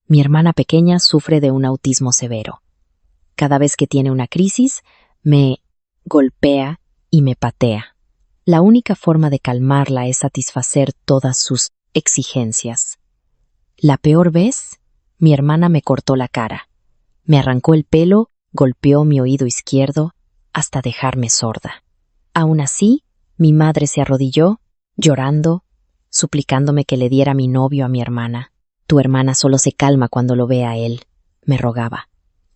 Mi hermana pequeña sufre de un autismo severo. Cada vez que tiene una crisis, me golpea y me patea. La única forma de calmarla es satisfacer todas sus exigencias. La peor vez, mi hermana me cortó la cara, me arrancó el pelo, golpeó mi oído izquierdo hasta dejarme sorda. Aún así, mi madre se arrodilló, llorando, suplicándome que le diera mi novio a mi hermana. Tu hermana solo se calma cuando lo ve a él, me rogaba.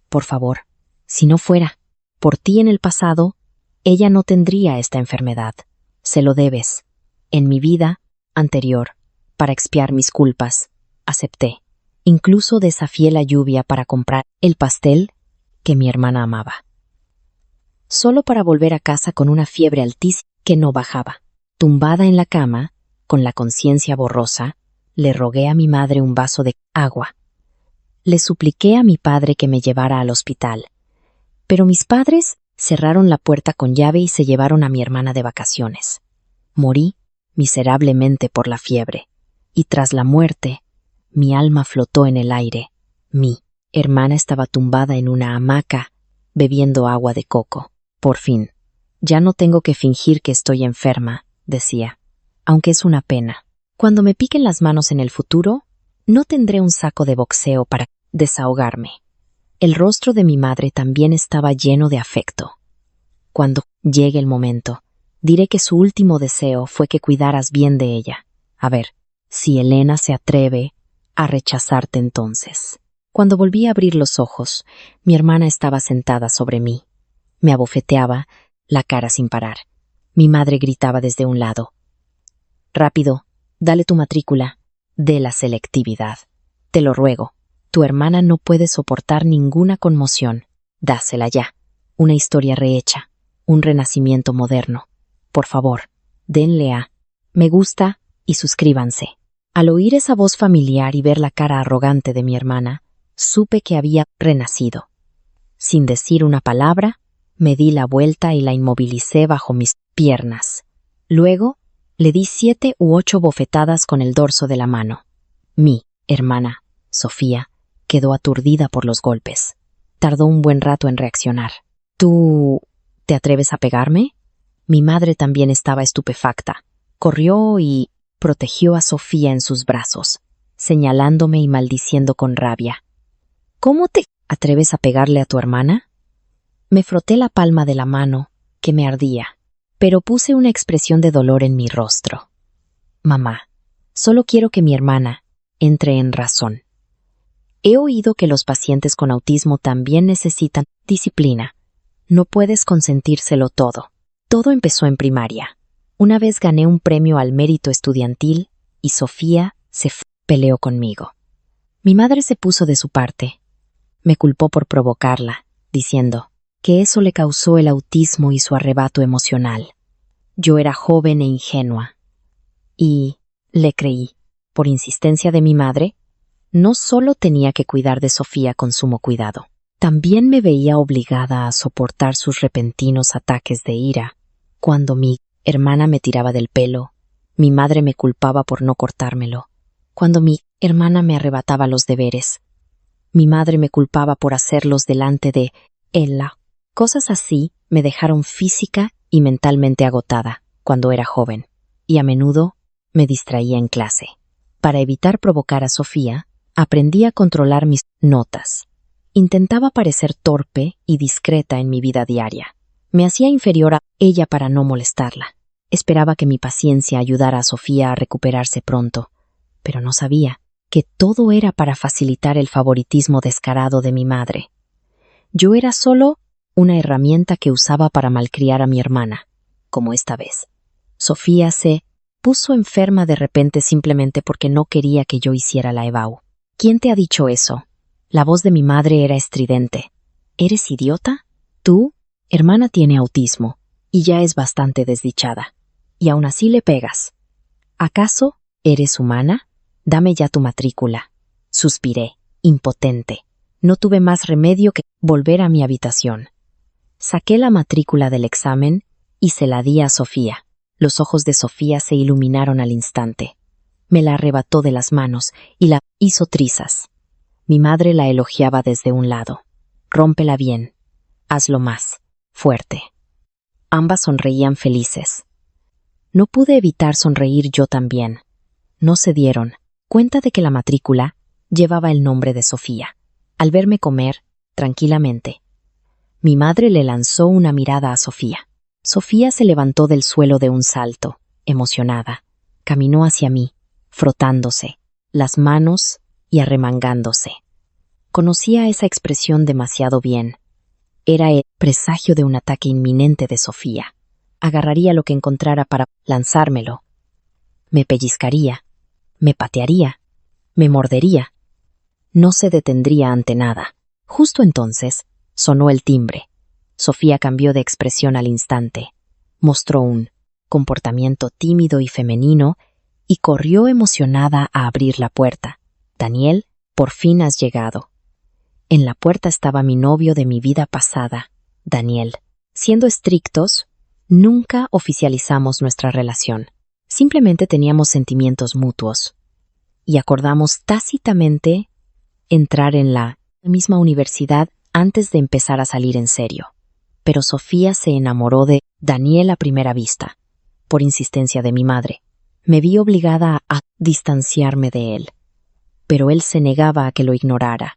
Por favor, si no fuera por ti en el pasado, ella no tendría esta enfermedad. Se lo debes. En mi vida anterior, para expiar mis culpas, acepté. Incluso desafié la lluvia para comprar el pastel que mi hermana amaba. Solo para volver a casa con una fiebre altísima que no bajaba. Tumbada en la cama, con la conciencia borrosa, le rogué a mi madre un vaso de agua. Le supliqué a mi padre que me llevara al hospital. Pero mis padres cerraron la puerta con llave y se llevaron a mi hermana de vacaciones. Morí miserablemente por la fiebre. Y tras la muerte, mi alma flotó en el aire. Mi hermana estaba tumbada en una hamaca, bebiendo agua de coco. Por fin, ya no tengo que fingir que estoy enferma, decía, aunque es una pena. Cuando me piquen las manos en el futuro, no tendré un saco de boxeo para desahogarme. El rostro de mi madre también estaba lleno de afecto. Cuando llegue el momento, diré que su último deseo fue que cuidaras bien de ella. A ver, si Elena se atreve a rechazarte entonces. Cuando volví a abrir los ojos, mi hermana estaba sentada sobre mí. Me abofeteaba la cara sin parar. Mi madre gritaba desde un lado. Rápido, dale tu matrícula. De la selectividad. Te lo ruego. Tu hermana no puede soportar ninguna conmoción. Dásela ya. Una historia rehecha. Un renacimiento moderno. Por favor, denle a me gusta y suscríbanse. Al oír esa voz familiar y ver la cara arrogante de mi hermana, supe que había renacido. Sin decir una palabra, me di la vuelta y la inmovilicé bajo mis piernas. Luego, le di 7 u 8 bofetadas con el dorso de la mano. Mi hermana, Sofía, quedó aturdida por los golpes. Tardó un buen rato en reaccionar. ¿Tú te atreves a pegarme? Mi madre también estaba estupefacta. Corrió y protegió a Sofía en sus brazos, señalándome y maldiciendo con rabia. ¿Cómo te atreves a pegarle a tu hermana? Me froté la palma de la mano, que me ardía, pero puse una expresión de dolor en mi rostro. Mamá, solo quiero que mi hermana entre en razón. He oído que los pacientes con autismo también necesitan disciplina. No puedes consentírselo todo. Todo empezó en primaria. Una vez gané un premio al mérito estudiantil y Sofía se peleó conmigo. Mi madre se puso de su parte. Me culpó por provocarla, diciendo que eso le causó el autismo y su arrebato emocional. Yo era joven e ingenua. Y le creí. Por insistencia de mi madre, no solo tenía que cuidar de Sofía con sumo cuidado, también me veía obligada a soportar sus repentinos ataques de ira. Cuando mi hermana me tiraba del pelo, mi madre me culpaba por no cortármelo. Cuando mi hermana me arrebataba los deberes, mi madre me culpaba por hacerlos delante de ella. Cosas así me dejaron física y mentalmente agotada cuando era joven, y a menudo me distraía en clase. Para evitar provocar a Sofía, aprendí a controlar mis notas. Intentaba parecer torpe y discreta en mi vida diaria. Me hacía inferior a ella para no molestarla. Esperaba que mi paciencia ayudara a Sofía a recuperarse pronto, pero no sabía que todo era para facilitar el favoritismo descarado de mi madre. Yo era solo una herramienta que usaba para malcriar a mi hermana, como esta vez. Sofía se puso enferma de repente simplemente porque no quería que yo hiciera la EBAU. ¿Quién te ha dicho eso? La voz de mi madre era estridente. ¿Eres idiota? Tú, hermana, tiene autismo, y ya es bastante desdichada. Y aún así le pegas. ¿Acaso eres humana? Dame ya tu matrícula. Suspiré, impotente. No tuve más remedio que volver a mi habitación. Saqué la matrícula del examen y se la di a Sofía. Los ojos de Sofía se iluminaron al instante. Me la arrebató de las manos y la hizo trizas. Mi madre la elogiaba desde un lado. Rómpela bien. Hazlo más. Fuerte. Ambas sonreían felices. No pude evitar sonreír yo también. No se dieron cuenta de que la matrícula llevaba el nombre de Sofía. Al verme comer, tranquilamente, mi madre le lanzó una mirada a Sofía. Sofía se levantó del suelo de un salto, emocionada. Caminó hacia mí, frotándose las manos y arremangándose. Conocía esa expresión demasiado bien. Era el presagio de un ataque inminente de Sofía. Agarraría lo que encontrara para lanzármelo. Me pellizcaría, me patearía, me mordería. No se detendría ante nada. Justo entonces, sonó el timbre. Sofía cambió de expresión al instante. Mostró un comportamiento tímido y femenino y corrió emocionada a abrir la puerta. Daniel, por fin has llegado. En la puerta estaba mi novio de mi vida pasada, Daniel. Siendo estrictos, nunca oficializamos nuestra relación. Simplemente teníamos sentimientos mutuos. Y acordamos tácitamente entrar en la misma universidad antes de empezar a salir en serio. Pero Sofía se enamoró de Daniel a primera vista, por insistencia de mi madre. Me vi obligada a distanciarme de él, pero él se negaba a que lo ignorara.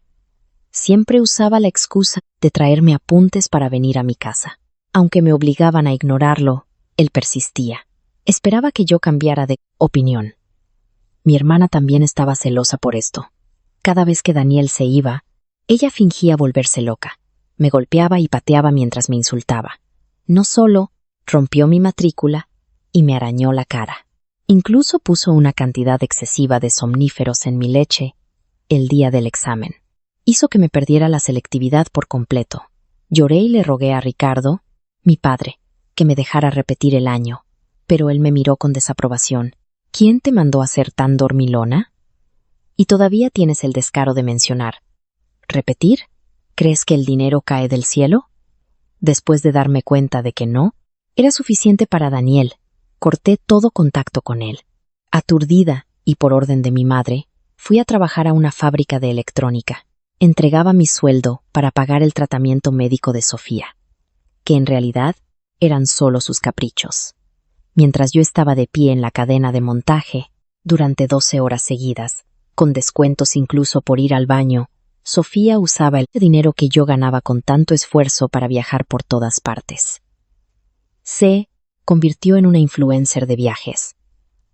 Siempre usaba la excusa de traerme apuntes para venir a mi casa. Aunque me obligaban a ignorarlo, él persistía. Esperaba que yo cambiara de opinión. Mi hermana también estaba celosa por esto. Cada vez que Daniel se iba, ella fingía volverse loca. Me golpeaba y pateaba mientras me insultaba. No solo rompió mi matrícula y me arañó la cara. Incluso puso una cantidad excesiva de somníferos en mi leche el día del examen. Hizo que me perdiera la selectividad por completo. Lloré y le rogué a Ricardo, mi padre, que me dejara repetir el año, pero él me miró con desaprobación. ¿Quién te mandó a ser tan dormilona? Y todavía tienes el descaro de mencionar. ¿Repetir? ¿Crees que el dinero cae del cielo? Después de darme cuenta de que no, era suficiente para Daniel. Corté todo contacto con él. Aturdida, y por orden de mi madre, fui a trabajar a una fábrica de electrónica. Entregaba mi sueldo para pagar el tratamiento médico de Sofía, que en realidad eran solo sus caprichos. Mientras yo estaba de pie en la cadena de montaje, durante 12 horas seguidas, con descuentos incluso por ir al baño, Sofía usaba el dinero que yo ganaba con tanto esfuerzo para viajar por todas partes. Se convirtió en una influencer de viajes.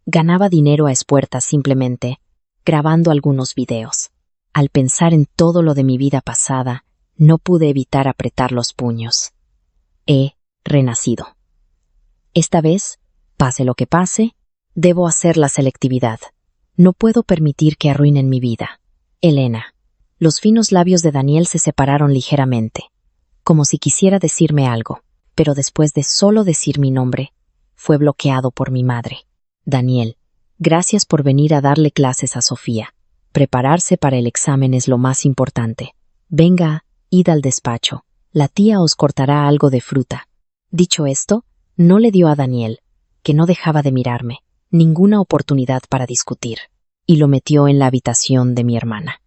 Ganaba dinero a espuertas simplemente grabando algunos videos. Al pensar en todo lo de mi vida pasada, no pude evitar apretar los puños. He renacido. Esta vez, pase lo que pase, debo hacer la selectividad. No puedo permitir que arruinen mi vida. Elena. Los finos labios de Daniel se separaron ligeramente, como si quisiera decirme algo, pero después de solo decir mi nombre, fue bloqueado por mi madre. Daniel, gracias por venir a darle clases a Sofía. Prepararse para el examen es lo más importante. Venga, id al despacho. La tía os cortará algo de fruta. Dicho esto, no le dio a Daniel, que no dejaba de mirarme, ninguna oportunidad para discutir, y lo metió en la habitación de mi hermana.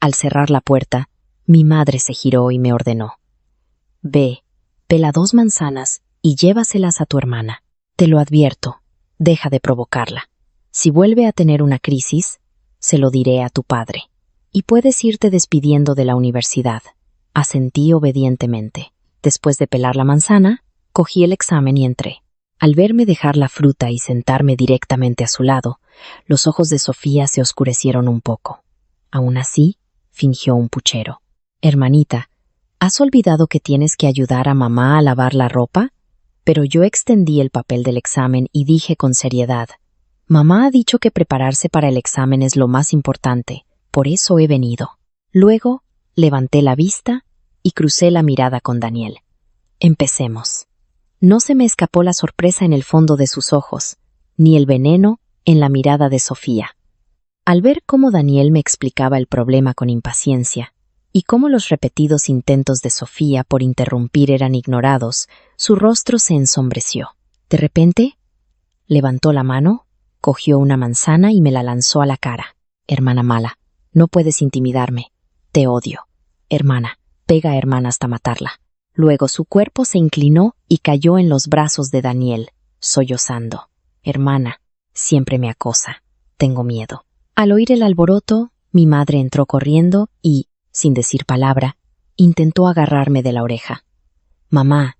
Al cerrar la puerta, mi madre se giró y me ordenó. Ve, pela 2 manzanas y llévaselas a tu hermana. Te lo advierto, deja de provocarla. Si vuelve a tener una crisis, se lo diré a tu padre. Y puedes irte despidiendo de la universidad. Asentí obedientemente. Después de pelar la manzana, cogí el examen y entré. Al verme dejar la fruta y sentarme directamente a su lado, los ojos de Sofía se oscurecieron un poco. Aún así, fingió un puchero. Hermanita, ¿has olvidado que tienes que ayudar a mamá a lavar la ropa? Pero yo extendí el papel del examen y dije con seriedad, mamá ha dicho que prepararse para el examen es lo más importante, por eso he venido. Luego, levanté la vista y crucé la mirada con Daniel. Empecemos. No se me escapó la sorpresa en el fondo de sus ojos, ni el veneno en la mirada de Sofía. Al ver cómo Daniel me explicaba el problema con impaciencia, y cómo los repetidos intentos de Sofía por interrumpir eran ignorados, su rostro se ensombreció. De repente, levantó la mano, cogió una manzana y me la lanzó a la cara. Hermana mala, No puedes intimidarme. Te odio. Hermana, pega a hermana hasta matarla. Luego su cuerpo se inclinó y cayó en los brazos de Daniel, sollozando. Hermana, siempre me acosa. Tengo miedo. Al oír el alboroto, mi madre entró corriendo y, sin decir palabra, intentó agarrarme de la oreja. Mamá,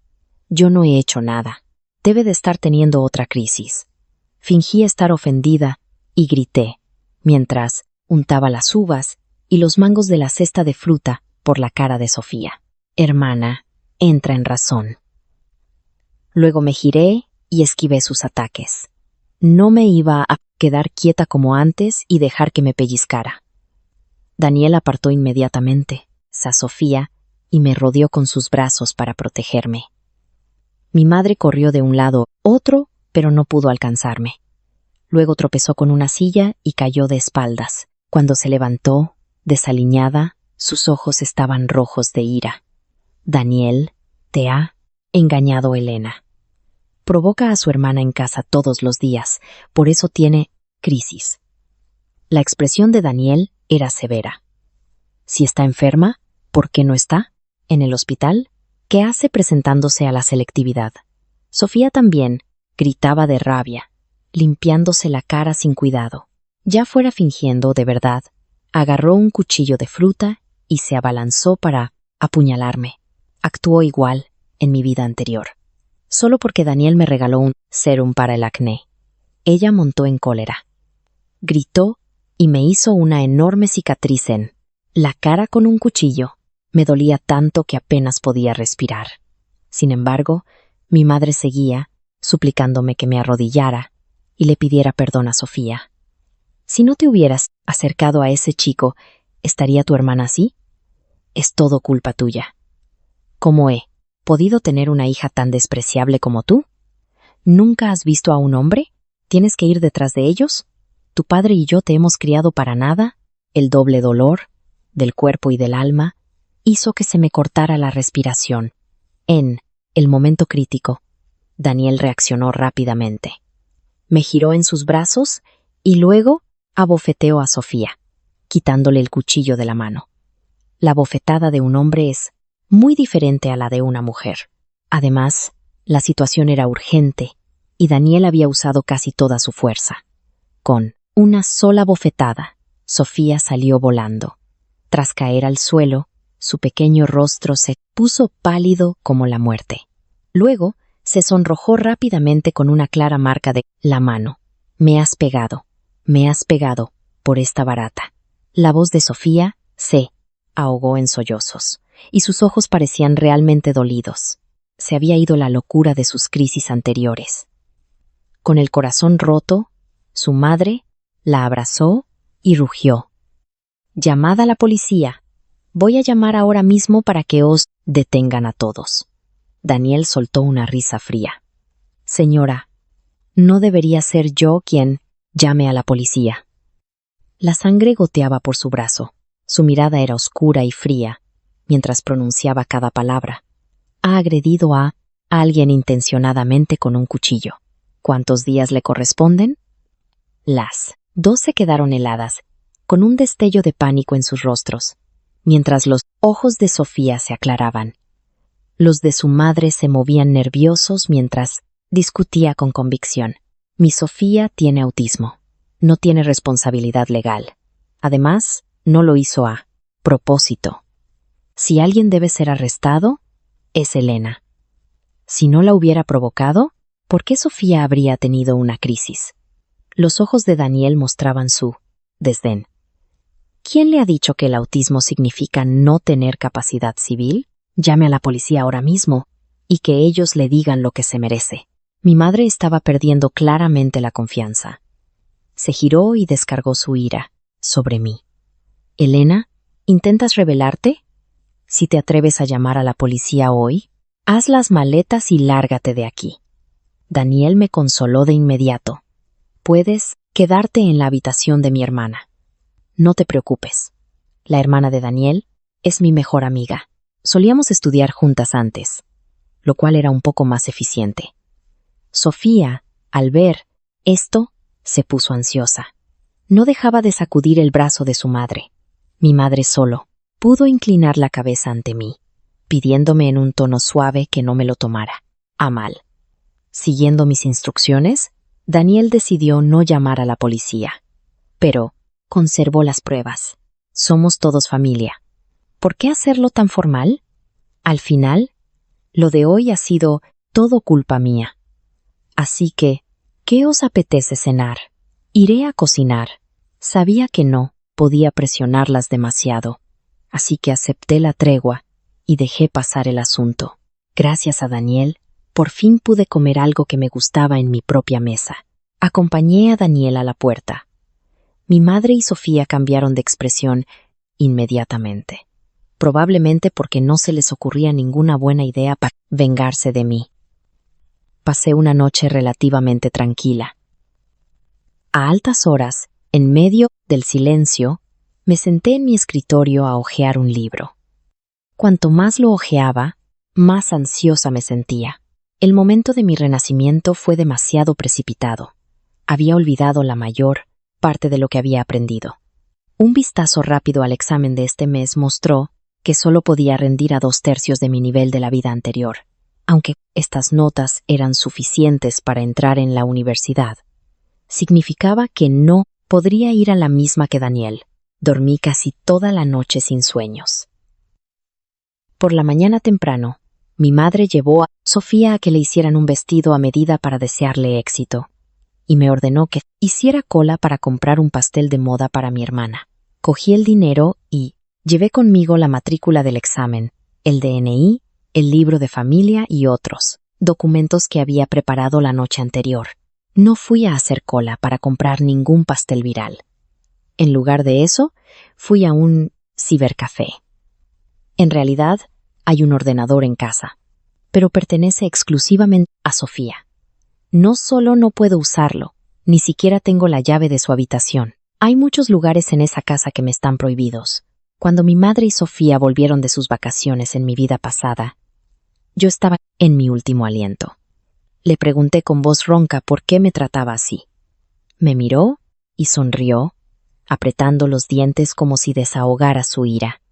yo no he hecho nada. Debe de estar teniendo otra crisis. Fingí estar ofendida y grité, mientras untaba las uvas y los mangos de la cesta de fruta por la cara de Sofía. Hermana, entra en razón. Luego me giré y esquivé sus ataques. No me iba a quedar quieta como antes y dejar que me pellizcara. Daniel apartó inmediatamente a Sofía y me rodeó con sus brazos para protegerme. Mi madre corrió de un lado a otro, pero no pudo alcanzarme. Luego tropezó con una silla y cayó de espaldas. Cuando se levantó, desaliñada, sus ojos estaban rojos de ira. Daniel, te ha engañado Elena. Provoca a su hermana en casa todos los días, por eso tiene crisis. La expresión de Daniel era severa. Si está enferma, ¿por qué no está? ¿En el hospital? ¿Qué hace presentándose a la selectividad? Sofía también gritaba de rabia, limpiándose la cara sin cuidado. Ya fuera fingiendo de verdad, agarró un cuchillo de fruta y se abalanzó para apuñalarme. Actuó igual en mi vida anterior. Solo porque Daniel me regaló un sérum para el acné. Ella montó en cólera. Gritó y me hizo una enorme cicatriz en la cara con un cuchillo. Me dolía tanto que apenas podía respirar. Sin embargo, mi madre seguía, suplicándome que me arrodillara y le pidiera perdón a Sofía. Si no te hubieras acercado a ese chico, ¿estaría tu hermana así? Es todo culpa tuya. ¿Cómo he podido tener una hija tan despreciable como tú? ¿Nunca has visto a un hombre? ¿Tienes que ir detrás de ellos? Tu padre y yo te hemos criado para nada. El doble dolor, del cuerpo y del alma, hizo que se me cortara la respiración. En el momento crítico, Daniel reaccionó rápidamente. Me giró en sus brazos y luego abofeteó a Sofía, quitándole el cuchillo de la mano. La bofetada de un hombre es muy diferente a la de una mujer. Además, la situación era urgente y Daniel había usado casi toda su fuerza. Con una sola bofetada, Sofía salió volando. Tras caer al suelo, su pequeño rostro se puso pálido como la muerte. Luego, se sonrojó rápidamente con una clara marca de la mano. Me has pegado por esta barata. La voz de Sofía se ahogó en sollozos, y sus ojos parecían realmente dolidos. Se había ido la locura de sus crisis anteriores. Con el corazón roto, su madre la abrazó y rugió. Llamad a la policía. Voy a llamar ahora mismo para que os detengan a todos. Daniel soltó una risa fría. Señora, no debería ser yo quien llame a la policía. La sangre goteaba por su brazo. Su mirada era oscura y fría, mientras pronunciaba cada palabra. Ha agredido a alguien intencionadamente con un cuchillo. ¿Cuántos días le corresponden? Las dos se quedaron heladas, con un destello de pánico en sus rostros, mientras los ojos de Sofía se aclaraban. Los de su madre se movían nerviosos mientras discutía con convicción. Mi Sofía tiene autismo. No tiene responsabilidad legal. Además, no lo hizo a propósito. Si alguien debe ser arrestado, es Elena. Si no la hubiera provocado, ¿por qué Sofía habría tenido una crisis? Los ojos de Daniel mostraban su desdén. ¿Quién le ha dicho que el autismo significa no tener capacidad civil? Llame a la policía ahora mismo y que ellos le digan lo que se merece. Mi madre estaba perdiendo claramente la confianza. Se giró y descargó su ira sobre mí. Elena, ¿intentas rebelarte? Si te atreves a llamar a la policía hoy, haz las maletas y lárgate de aquí. Daniel me consoló de inmediato. Puedes quedarte en la habitación de mi hermana. No te preocupes. La hermana de Daniel es mi mejor amiga. Solíamos estudiar juntas antes, lo cual era un poco más eficiente. Sofía, al ver esto, se puso ansiosa. No dejaba de sacudir el brazo de su madre. Mi madre solo pudo inclinar la cabeza ante mí, pidiéndome en un tono suave que no me lo tomara a mal. Siguiendo mis instrucciones, Daniel decidió no llamar a la policía, pero conservó las pruebas. Somos todos familia. ¿Por qué hacerlo tan formal? Al final, lo de hoy ha sido todo culpa mía. Así que, ¿qué os apetece cenar? Iré a cocinar. Sabía que no podía presionarlas demasiado, así que acepté la tregua y dejé pasar el asunto. Gracias a Daniel, por fin pude comer algo que me gustaba en mi propia mesa. Acompañé a Daniel a la puerta. Mi madre y Sofía cambiaron de expresión inmediatamente, probablemente porque no se les ocurría ninguna buena idea para vengarse de mí. Pasé una noche relativamente tranquila. A altas horas, en medio del silencio, me senté en mi escritorio a hojear un libro. Cuanto más lo hojeaba, más ansiosa me sentía. El momento de mi renacimiento fue demasiado precipitado. Había olvidado la mayor parte de lo que había aprendido. Un vistazo rápido al examen de este mes mostró que solo podía rendir a 2/3 de mi nivel de la vida anterior, aunque estas notas eran suficientes para entrar en la universidad. Significaba que no podría ir a la misma que Daniel. Dormí casi toda la noche sin sueños. Por la mañana temprano, mi madre llevó a Sofía a que le hicieran un vestido a medida para desearle éxito, y me ordenó que hiciera cola para comprar un pastel de moda para mi hermana. Cogí el dinero y llevé conmigo la matrícula del examen, el DNI, el libro de familia y otros documentos que había preparado la noche anterior. No fui a hacer cola para comprar ningún pastel viral. En lugar de eso, fui a un cibercafé. En realidad, hay un ordenador en casa, pero pertenece exclusivamente a Sofía. No solo no puedo usarlo, ni siquiera tengo la llave de su habitación. Hay muchos lugares en esa casa que me están prohibidos. Cuando mi madre y Sofía volvieron de sus vacaciones en mi vida pasada, yo estaba en mi último aliento. Le pregunté con voz ronca por qué me trataba así. Me miró y sonrió, apretando los dientes como si desahogara su ira.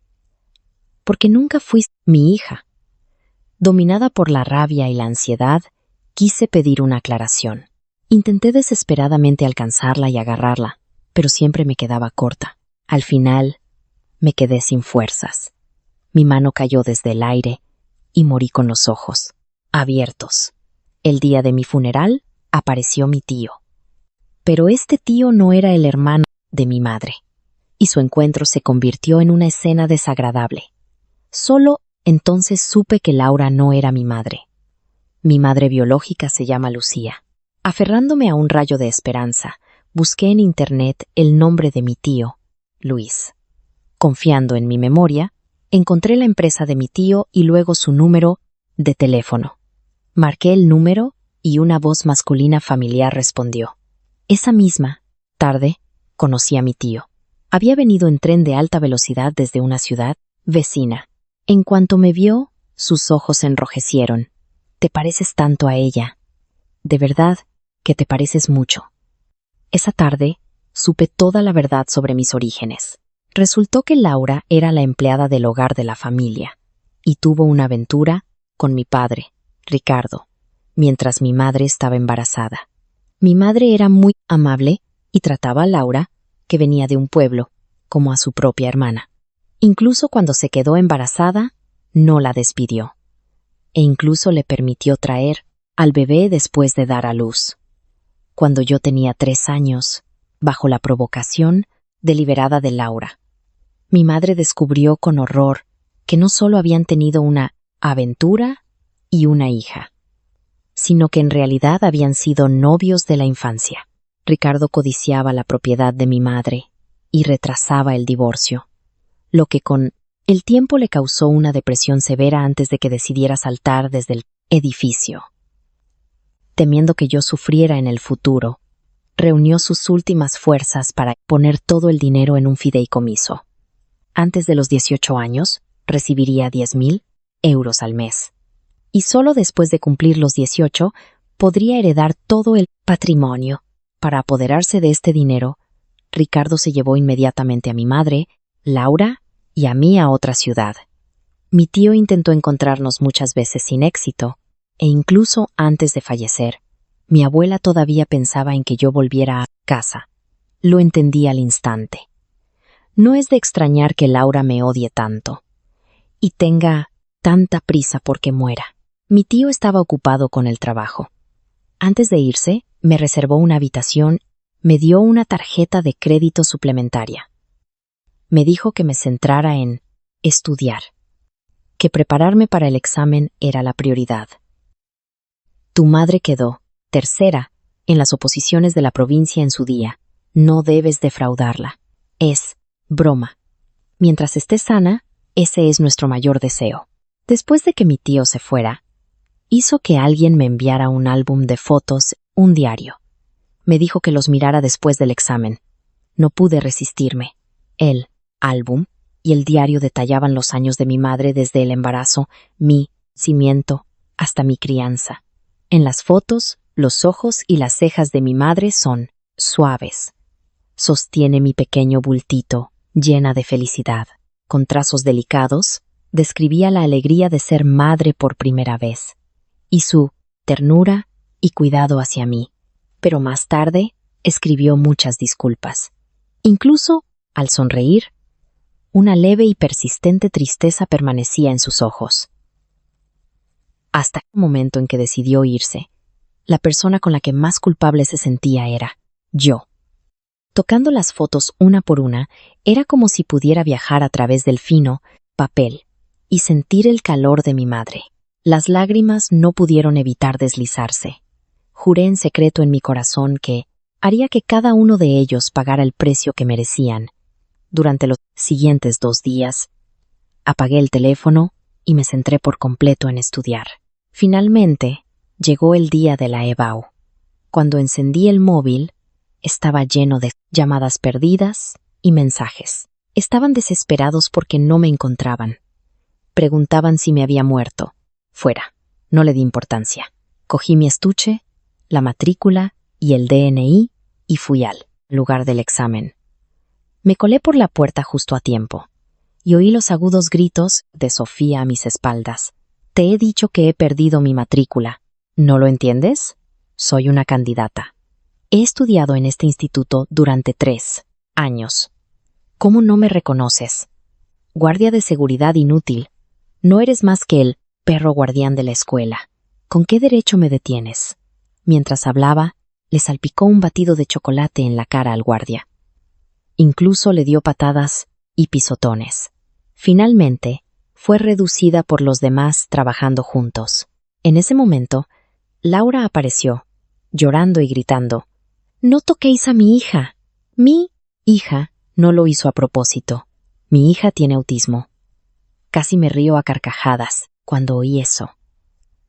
Porque nunca fuiste mi hija. Dominada por la rabia y la ansiedad, quise pedir una aclaración. Intenté desesperadamente alcanzarla y agarrarla, pero siempre me quedaba corta. Al final, me quedé sin fuerzas. Mi mano cayó desde el aire y morí con los ojos abiertos. El día de mi funeral apareció mi tío. Pero este tío no era el hermano de mi madre, y su encuentro se convirtió en una escena desagradable. Solo entonces supe que Laura no era mi madre. Mi madre biológica se llama Lucía. Aferrándome a un rayo de esperanza, busqué en internet el nombre de mi tío, Luis. Confiando en mi memoria, encontré la empresa de mi tío y luego su número de teléfono. Marqué el número y una voz masculina familiar respondió. Esa misma tarde conocí a mi tío. Había venido en tren de alta velocidad desde una ciudad vecina. En cuanto me vio, sus ojos se enrojecieron. Te pareces tanto a ella. De verdad que te pareces mucho. Esa tarde supe toda la verdad sobre mis orígenes. Resultó que Laura era la empleada del hogar de la familia y tuvo una aventura con mi padre, Ricardo, mientras mi madre estaba embarazada. Mi madre era muy amable y trataba a Laura, que venía de un pueblo, como a su propia hermana. Incluso cuando se quedó embarazada, no la despidió. E incluso le permitió traer al bebé después de dar a luz. Cuando yo tenía 3 años, bajo la provocación deliberada de Laura, mi madre descubrió con horror que no solo habían tenido una aventura y una hija, sino que en realidad habían sido novios de la infancia. Ricardo codiciaba la propiedad de mi madre y retrasaba el divorcio, lo que con el tiempo le causó una depresión severa antes de que decidiera saltar desde el edificio. Temiendo que yo sufriera en el futuro, reunió sus últimas fuerzas para poner todo el dinero en un fideicomiso. Antes de los 18 años, recibiría 10.000 euros al mes. Y solo después de cumplir los 18, podría heredar todo el patrimonio. Para apoderarse de este dinero, Ricardo se llevó inmediatamente a mi madre, Laura y a mí a otra ciudad. Mi tío intentó encontrarnos muchas veces sin éxito, e incluso antes de fallecer, mi abuela todavía pensaba en que yo volviera a casa. Lo entendí al instante. No es de extrañar que Laura me odie tanto y tenga tanta prisa porque muera. Mi tío estaba ocupado con el trabajo. Antes de irse, me reservó una habitación, me dio una tarjeta de crédito suplementaria. Me dijo que me centrara en estudiar, que prepararme para el examen era la prioridad. Tu madre quedó tercera en las oposiciones de la provincia en su día. No debes defraudarla. Es broma. Mientras esté sana, ese es nuestro mayor deseo. Después de que mi tío se fuera, hizo que alguien me enviara un álbum de fotos, un diario. Me dijo que los mirara después del examen. No pude resistirme. El álbum y el diario detallaban los años de mi madre desde el embarazo, mi nacimiento, hasta mi crianza. En las fotos, los ojos y las cejas de mi madre son suaves. Sostiene mi pequeño bultito, llena de felicidad. Con trazos delicados, describía la alegría de ser madre por primera vez, y su ternura y cuidado hacia mí. Pero más tarde, escribió muchas disculpas. Incluso, al sonreír, una leve y persistente tristeza permanecía en sus ojos. Hasta el momento en que decidió irse, la persona con la que más culpable se sentía era yo. Tocando las fotos una por una, era como si pudiera viajar a través del fino papel y sentir el calor de mi madre. Las lágrimas no pudieron evitar deslizarse. Juré en secreto en mi corazón que haría que cada uno de ellos pagara el precio que merecían. Durante los siguientes 2 días, apagué el teléfono y me centré por completo en estudiar. Finalmente, llegó el día de la EBAU. Cuando encendí el móvil, estaba lleno de llamadas perdidas y mensajes. Estaban desesperados porque no me encontraban. Preguntaban si me había muerto. Fuera. No le di importancia. Cogí mi estuche, la matrícula y el DNI y fui al lugar del examen. Me colé por la puerta justo a tiempo y oí los agudos gritos de Sofía a mis espaldas. Te he dicho que he perdido mi matrícula. ¿No lo entiendes? Soy una candidata. He estudiado en este instituto durante 3 años. ¿Cómo no me reconoces? Guardia de seguridad inútil. No eres más que el perro guardián de la escuela. ¿Con qué derecho me detienes? Mientras hablaba, le salpicó un batido de chocolate en la cara al guardia. Incluso le dio patadas y pisotones. Finalmente, fue reducida por los demás trabajando juntos. En ese momento, Laura apareció, llorando y gritando: «¡No toquéis a mi hija! Mi hija no lo hizo a propósito. Mi hija tiene autismo». Casi me río a carcajadas cuando oí eso.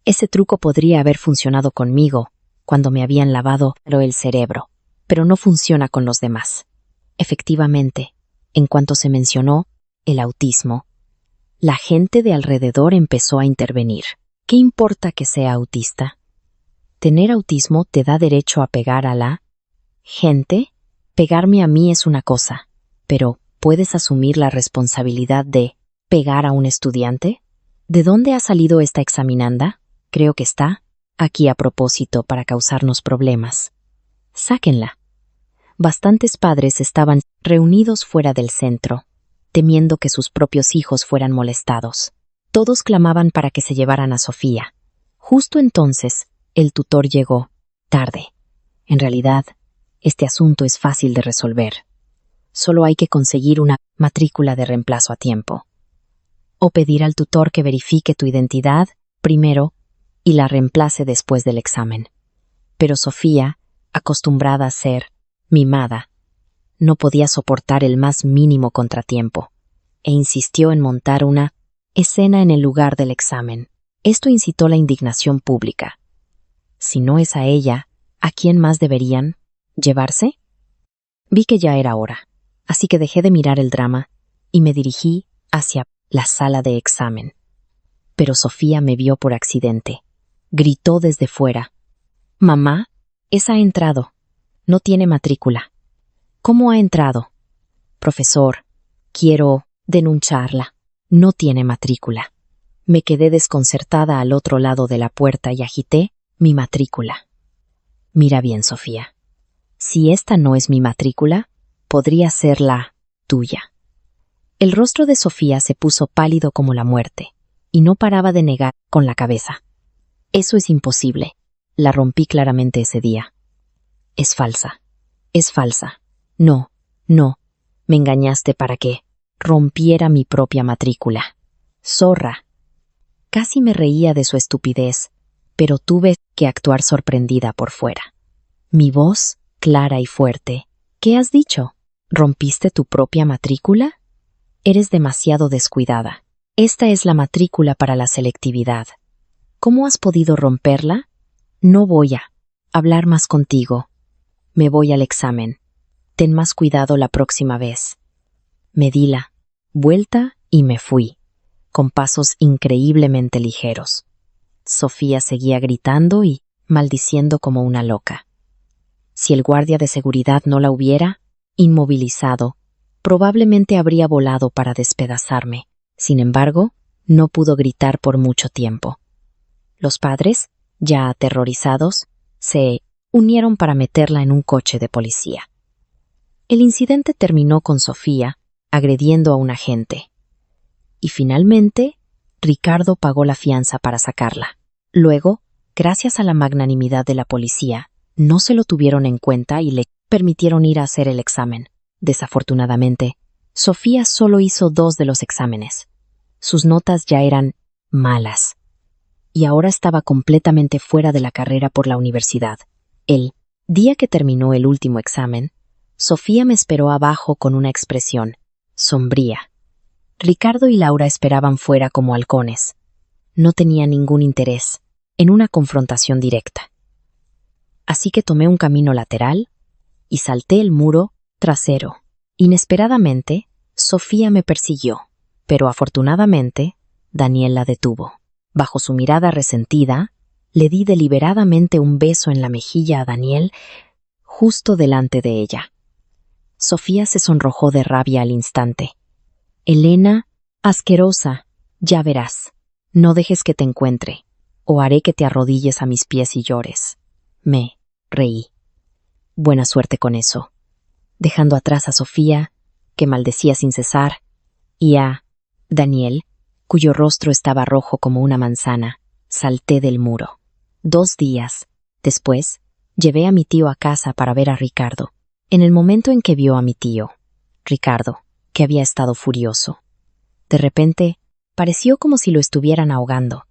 Ese truco podría haber funcionado conmigo cuando me habían lavado el cerebro, pero no funciona con los demás. Efectivamente, en cuanto se mencionó el autismo, la gente de alrededor empezó a intervenir. ¿Qué importa que sea autista? ¿Tener autismo te da derecho a pegar a la gente? Pegarme a mí es una cosa, pero ¿puedes asumir la responsabilidad de pegar a un estudiante? ¿De dónde ha salido esta examinanda? Creo que está aquí a propósito para causarnos problemas. Sáquenla. Bastantes padres estaban reunidos fuera del centro, temiendo que sus propios hijos fueran molestados. Todos clamaban para que se llevaran a Sofía. Justo entonces, el tutor llegó, tarde. En realidad, este asunto es fácil de resolver. Solo hay que conseguir una matrícula de reemplazo a tiempo. O pedir al tutor que verifique tu identidad primero y la reemplace después del examen. Pero Sofía, acostumbrada a ser mimada, no podía soportar el más mínimo contratiempo, e insistió en montar una escena en el lugar del examen. Esto incitó la indignación pública. Si no es a ella, ¿a quién más deberían llevarse? Vi que ya era hora, así que dejé de mirar el drama y me dirigí hacia la sala de examen. Pero Sofía me vio por accidente. Gritó desde fuera: «Mamá, esa ha entrado. No tiene matrícula». «¿Cómo ha entrado?» «Profesor, Quiero denunciarla. No tiene matrícula. Me quedé desconcertada al otro lado de la puerta y agité mi matrícula. Mira bien, Sofía. Si esta no es mi matrícula, podría ser la tuya. El rostro de Sofía se puso pálido como la muerte, y no paraba de negar con la cabeza. Eso es imposible. La rompí claramente ese día. Es falsa. Es falsa. No, no. Me engañaste para que rompiera mi propia matrícula. Zorra. Casi me reía de su estupidez, pero tuve que actuar sorprendida por fuera. Mi voz, clara y fuerte. ¿Qué has dicho? ¿Rompiste tu propia matrícula? Eres demasiado descuidada. Esta es la matrícula para la selectividad. ¿Cómo has podido romperla? No voy a hablar más contigo. Me voy al examen. Ten más cuidado la próxima vez. Me di la vuelta y me fui, con pasos increíblemente ligeros. Sofía seguía gritando y maldiciendo como una loca. Si el guardia de seguridad no la hubiera inmovilizado, probablemente habría volado para despedazarme. Sin embargo, no pudo gritar por mucho tiempo. Los padres, ya aterrorizados, se unieron para meterla en un coche de policía. El incidente terminó con Sofía agrediendo a un agente. Y finalmente, Ricardo pagó la fianza para sacarla. Luego, gracias a la magnanimidad de la policía, no se lo tuvieron en cuenta y le permitieron ir a hacer el examen. Desafortunadamente, Sofía solo hizo 2 de los exámenes. Sus notas ya eran malas. Y ahora estaba completamente fuera de la carrera por la universidad. El día que terminó el último examen, Sofía me esperó abajo con una expresión sombría. Ricardo y Laura esperaban fuera como halcones. No tenía ningún interés en una confrontación directa. Así que tomé un camino lateral y salté el muro trasero. Inesperadamente, Sofía me persiguió, pero afortunadamente, Daniel la detuvo. Bajo su mirada resentida, le di deliberadamente un beso en la mejilla a Daniel justo delante de ella. Sofía se sonrojó de rabia al instante. Elena, asquerosa, ya verás. No dejes que te encuentre, o haré que te arrodilles a mis pies y llores. Me reí. Buena suerte con eso. Dejando atrás a Sofía, que maldecía sin cesar, y a Daniel, cuyo rostro estaba rojo como una manzana, salté del muro. 2 días después, llevé a mi tío a casa para ver a Ricardo. En el momento en que vio a mi tío, Ricardo, que había estado furioso, de repente pareció como si lo estuvieran ahogando.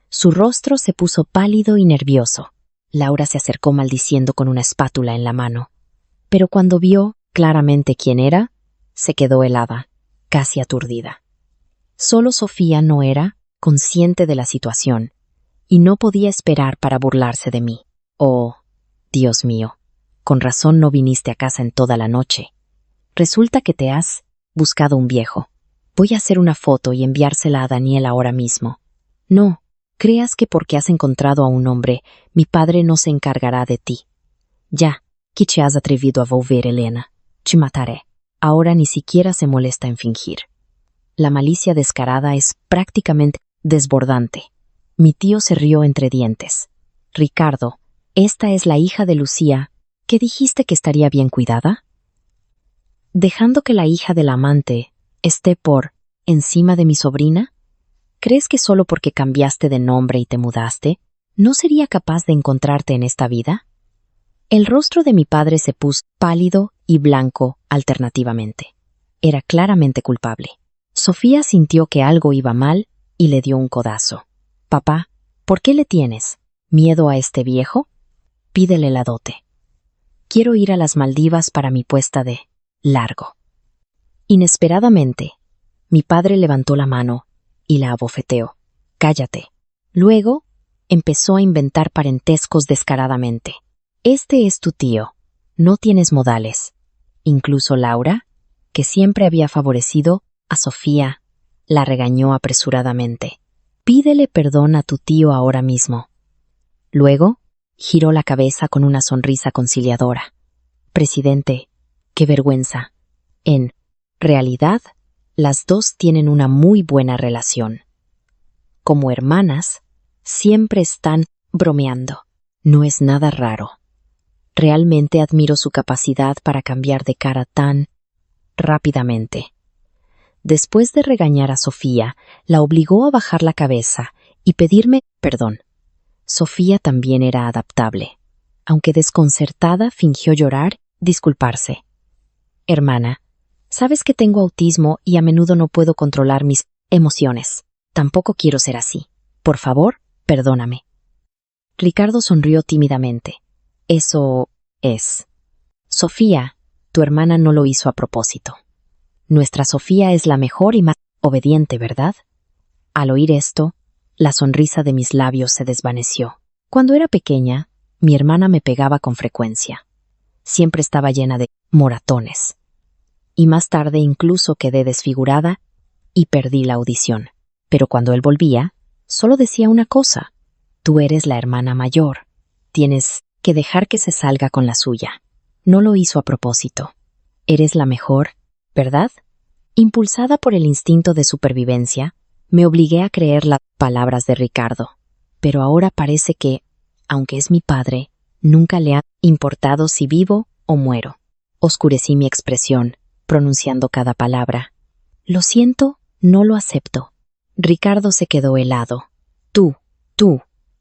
Su rostro se puso pálido y nervioso. Laura se acercó maldiciendo con una espátula en la mano. Pero cuando vio claramente quién era, se quedó helada, casi aturdida. Solo Sofía no era consciente de la situación y no podía esperar para burlarse de mí. Oh, Dios mío, con razón no viniste a casa en toda la noche. Resulta que te has buscado un viejo. Voy a hacer una foto y enviársela a Daniel ahora mismo. No, creas que porque has encontrado a un hombre, mi padre no se encargará de ti. Ya, que te has atrevido a volver, Elena. Te mataré. Ahora ni siquiera se molesta en fingir. La malicia descarada es prácticamente desbordante. Mi tío se rió entre dientes. Ricardo, esta es la hija de Lucía. ¿Qué dijiste que estaría bien cuidada? ¿Dejando que la hija del amante esté por encima de mi sobrina? ¿Crees que solo porque cambiaste de nombre y te mudaste, no sería capaz de encontrarte en esta vida? El rostro de mi padre se puso pálido y blanco alternativamente. Era claramente culpable. Sofía sintió que algo iba mal y le dio un codazo. Papá, ¿por qué le tienes miedo a este viejo? Pídele la dote. Quiero ir a las Maldivas para mi puesta de largo. Inesperadamente, mi padre levantó la mano y la abofeteó. Cállate. Luego, empezó a inventar parentescos descaradamente. Este es tu tío. No tienes modales. Incluso Laura, que siempre había favorecido a Sofía, la regañó apresuradamente. Pídele perdón a tu tío ahora mismo. Luego, giró la cabeza con una sonrisa conciliadora. Presidente, qué vergüenza. En realidad, las dos tienen una muy buena relación. Como hermanas, siempre están bromeando. No es nada raro. Realmente admiro su capacidad para cambiar de cara tan rápidamente. Después de regañar a Sofía, la obligó a bajar la cabeza y pedirme perdón. Sofía también era adaptable. Aunque desconcertada, fingió llorar, disculparse. Hermana, sabes que tengo autismo y a menudo no puedo controlar mis emociones. Tampoco quiero ser así. Por favor, perdóname. Ricardo sonrió tímidamente. Eso es. Sofía, tu hermana no lo hizo a propósito. Nuestra Sofía es la mejor y más obediente, ¿verdad? Al oír esto, la sonrisa de mis labios se desvaneció. Cuando era pequeña, mi hermana me pegaba con frecuencia. Siempre estaba llena de moratones. Y más tarde incluso quedé desfigurada y perdí la audición. Pero cuando él volvía, solo decía una cosa: tú eres la hermana mayor. Tienes que dejar que se salga con la suya. No lo hizo a propósito. Eres la mejor, ¿verdad? Impulsada por el instinto de supervivencia, me obligué a creer las palabras de Ricardo. Pero ahora parece que, aunque es mi padre, nunca le ha importado si vivo o muero. Oscurecí mi expresión, pronunciando cada palabra. Lo siento, no lo acepto. Ricardo se quedó helado. Tú,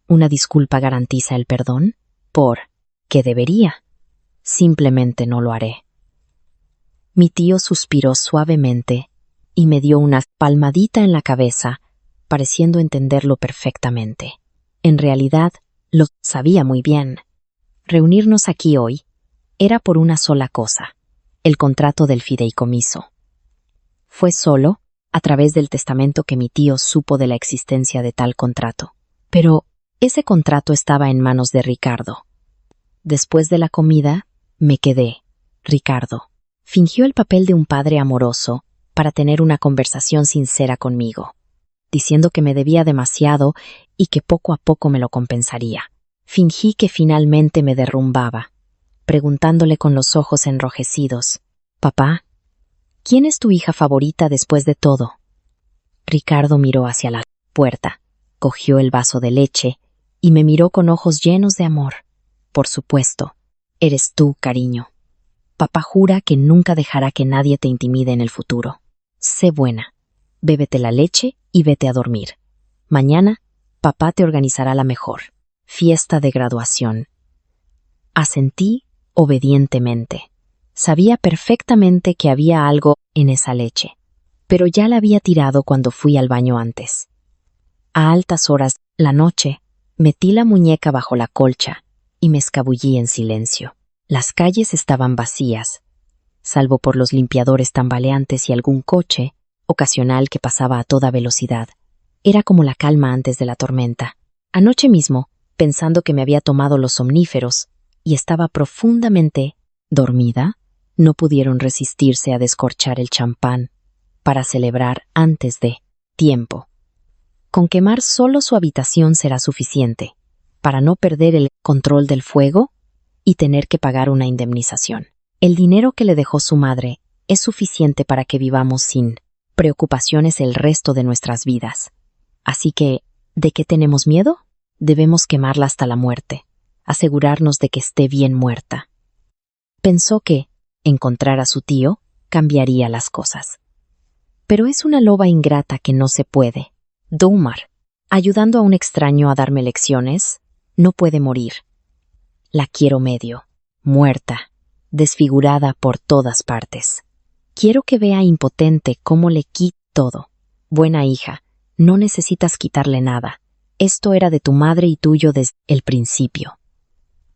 ¿una disculpa garantiza el perdón? ¿Qué debería? Simplemente no lo haré. Mi tío suspiró suavemente y me dio una palmadita en la cabeza, pareciendo entenderlo perfectamente. En realidad, lo sabía muy bien. Reunirnos aquí hoy era por una sola cosa: el contrato del fideicomiso. Fue solo a través del testamento que mi tío supo de la existencia de tal contrato. Pero ese contrato estaba en manos de Ricardo. Después de la comida, me quedé. Ricardo fingió el papel de un padre amoroso para tener una conversación sincera conmigo, diciendo que me debía demasiado y que poco a poco me lo compensaría. Fingí que finalmente me derrumbaba, preguntándole con los ojos enrojecidos: «Papá, ¿quién es tu hija favorita después de todo?» Ricardo miró hacia la puerta, cogió el vaso de leche y me miró con ojos llenos de amor. «Por supuesto, eres tú, cariño. Papá jura que nunca dejará que nadie te intimide en el futuro. Sé buena, bébete la leche y vete a dormir. Mañana, papá te organizará la mejor fiesta de graduación». Asentí obedientemente. Sabía perfectamente que había algo en esa leche, pero ya la había tirado cuando fui al baño antes. A altas horas de la noche, metí la muñeca bajo la colcha y me escabullí en silencio. Las calles estaban vacías, salvo por los limpiadores tambaleantes y algún coche ocasional que pasaba a toda velocidad. Era como la calma antes de la tormenta. Anoche mismo, pensando que me había tomado los somníferos y estaba profundamente dormida, no pudieron resistirse a descorchar el champán para celebrar antes de tiempo. Con quemar solo su habitación será suficiente para no perder el control del fuego y tener que pagar una indemnización. El dinero que le dejó su madre es suficiente para que vivamos sin preocupaciones el resto de nuestras vidas. Así que, ¿de qué tenemos miedo? Debemos quemarla hasta la muerte, asegurarnos de que esté bien muerta. Pensó que encontrar a su tío cambiaría las cosas. Pero es una loba ingrata que no se puede domar. Ayudando a un extraño a darme lecciones, no puede morir. La quiero medio, muerta, desfigurada por todas partes. Quiero que vea impotente cómo le quito todo. Buena hija, no necesitas quitarle nada. Esto era de tu madre y tuyo desde el principio.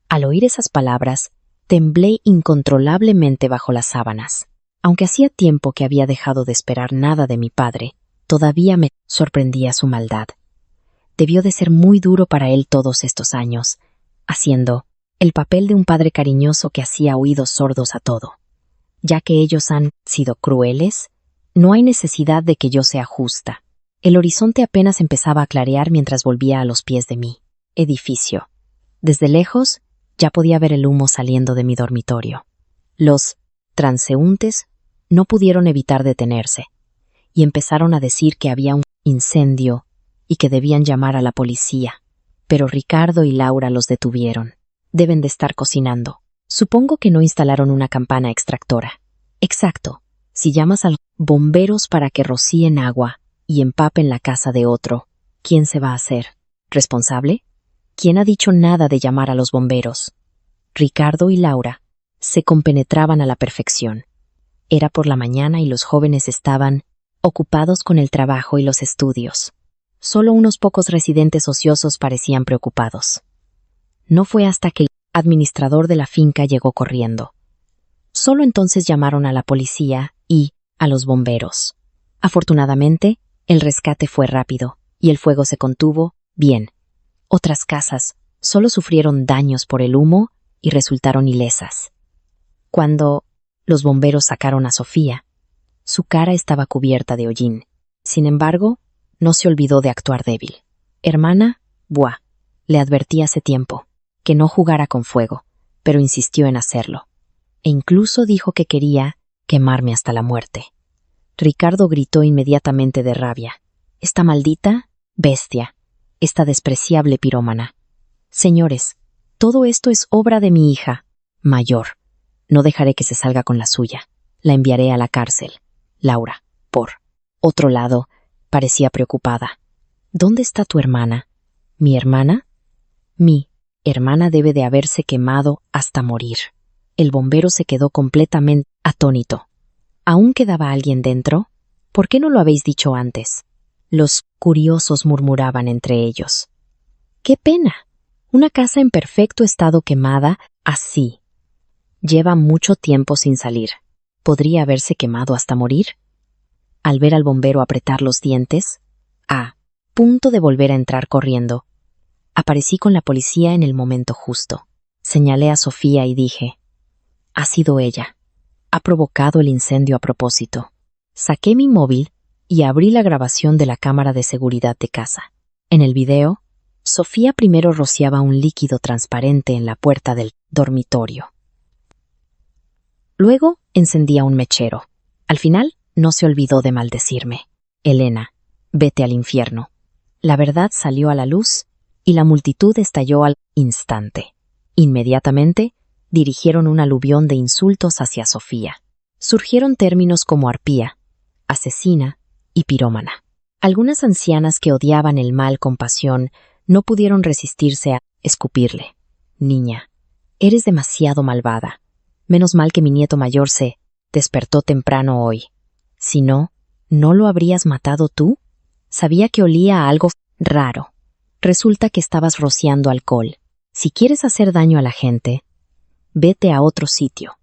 Al oír esas palabras, temblé incontrolablemente bajo las sábanas. Aunque hacía tiempo que había dejado de esperar nada de mi padre, todavía me sorprendía su maldad. Debió de ser muy duro para él todos estos años, haciendo el papel de un padre cariñoso que hacía oídos sordos a todo. Ya que ellos han sido crueles, no hay necesidad de que yo sea justa. El horizonte apenas empezaba a clarear mientras volvía a los pies de mi edificio. Desde lejos, ya podía ver el humo saliendo de mi dormitorio. Los transeúntes no pudieron evitar detenerse, y empezaron a decir que había un incendio y que debían llamar a la policía. Pero Ricardo y Laura los detuvieron. Deben de estar cocinando. Supongo que no instalaron una campana extractora. Exacto. Si llamas a los bomberos para que rocíen agua y empapen la casa de otro, ¿quién se va a hacer? ¿Responsable? ¿Quién ha dicho nada de llamar a los bomberos? Ricardo y Laura se compenetraban a la perfección. Era por la mañana y los jóvenes estaban ocupados con el trabajo y los estudios. Solo unos pocos residentes ociosos parecían preocupados. No fue hasta que el administrador de la finca llegó corriendo. Solo entonces llamaron a la policía y a los bomberos. Afortunadamente, el rescate fue rápido y el fuego se contuvo bien. Otras casas solo sufrieron daños por el humo y resultaron ilesas. Cuando los bomberos sacaron a Sofía, su cara estaba cubierta de hollín. Sin embargo, no se olvidó de actuar débil. Hermana, buah, le advertí hace tiempo que no jugara con fuego, pero insistió en hacerlo. E incluso dijo que quería quemarme hasta la muerte. Ricardo gritó inmediatamente de rabia. «Esta maldita bestia, esta despreciable pirómana. Señores, todo esto es obra de mi hija mayor. No dejaré que se salga con la suya. La enviaré a la cárcel». Laura, por otro lado, parecía preocupada. «¿Dónde está tu hermana?» «¿Mi hermana?» «Mi hermana debe de haberse quemado hasta morir». El bombero se quedó completamente atónito. ¿Aún quedaba alguien dentro? ¿Por qué no lo habéis dicho antes? Los curiosos murmuraban entre ellos. ¡Qué pena! Una casa en perfecto estado quemada así. Lleva mucho tiempo sin salir. ¿Podría haberse quemado hasta morir? Al ver al bombero apretar los dientes, a punto de volver a entrar corriendo, aparecí con la policía en el momento justo. Señalé a Sofía y dije: «Ha sido ella. Ha provocado el incendio a propósito». Saqué mi móvil y abrí la grabación de la cámara de seguridad de casa. En el video, Sofía primero rociaba un líquido transparente en la puerta del dormitorio. Luego encendía un mechero. Al final, no se olvidó de maldecirme. «Elena, vete al infierno». La verdad salió a la luz y la multitud estalló al instante. Inmediatamente, dirigieron un aluvión de insultos hacia Sofía. Surgieron términos como arpía, asesina y pirómana. Algunas ancianas que odiaban el mal con pasión no pudieron resistirse a escupirle. «Niña, eres demasiado malvada. Menos mal que mi nieto mayor se despertó temprano hoy. Si no, ¿no lo habrías matado tú? Sabía que olía a algo raro. Resulta que estabas rociando alcohol. Si quieres hacer daño a la gente, vete a otro sitio.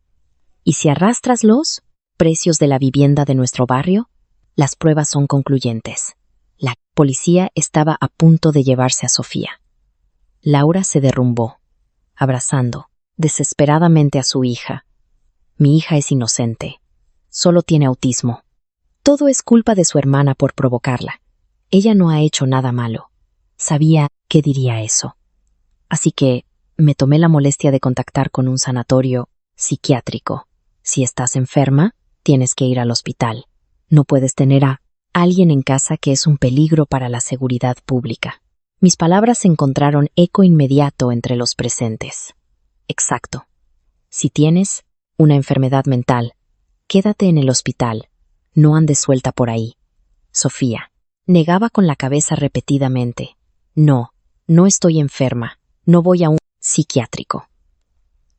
Y si arrastras los precios de la vivienda de nuestro barrio, las pruebas son concluyentes». La policía estaba a punto de llevarse a Sofía. Laura se derrumbó, abrazando desesperadamente a su hija. «Mi hija es inocente. Solo tiene autismo. Todo es culpa de su hermana por provocarla. Ella no ha hecho nada malo». Sabía que diría eso. Así que me tomé la molestia de contactar con un sanatorio psiquiátrico. Si estás enferma, tienes que ir al hospital. No puedes tener a alguien en casa que es un peligro para la seguridad pública. Mis palabras encontraron eco inmediato entre los presentes. Exacto. Si tienes una enfermedad mental, quédate en el hospital. No andes suelta por ahí. Sofía negaba con la cabeza repetidamente. «No, no estoy enferma. No voy a un psiquiátrico».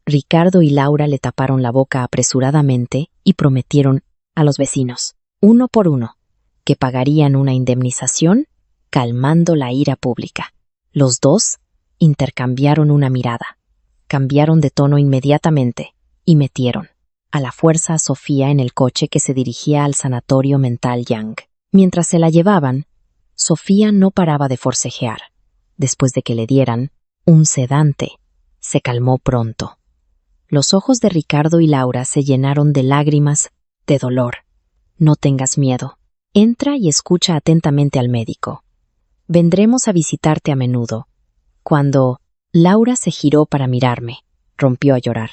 Ricardo y Laura le taparon la boca apresuradamente y prometieron a los vecinos, uno por uno, que pagarían una indemnización, calmando la ira pública. Los dos intercambiaron una mirada, cambiaron de tono inmediatamente y metieron a la fuerza a Sofía en el coche que se dirigía al sanatorio mental Young. Mientras se la llevaban, Sofía no paraba de forcejear. Después de que le dieran un sedante, se calmó pronto. Los ojos de Ricardo y Laura se llenaron de lágrimas de dolor. «No tengas miedo. Entra y escucha atentamente al médico. Vendremos a visitarte a menudo». Cuando Laura se giró para mirarme, rompió a llorar.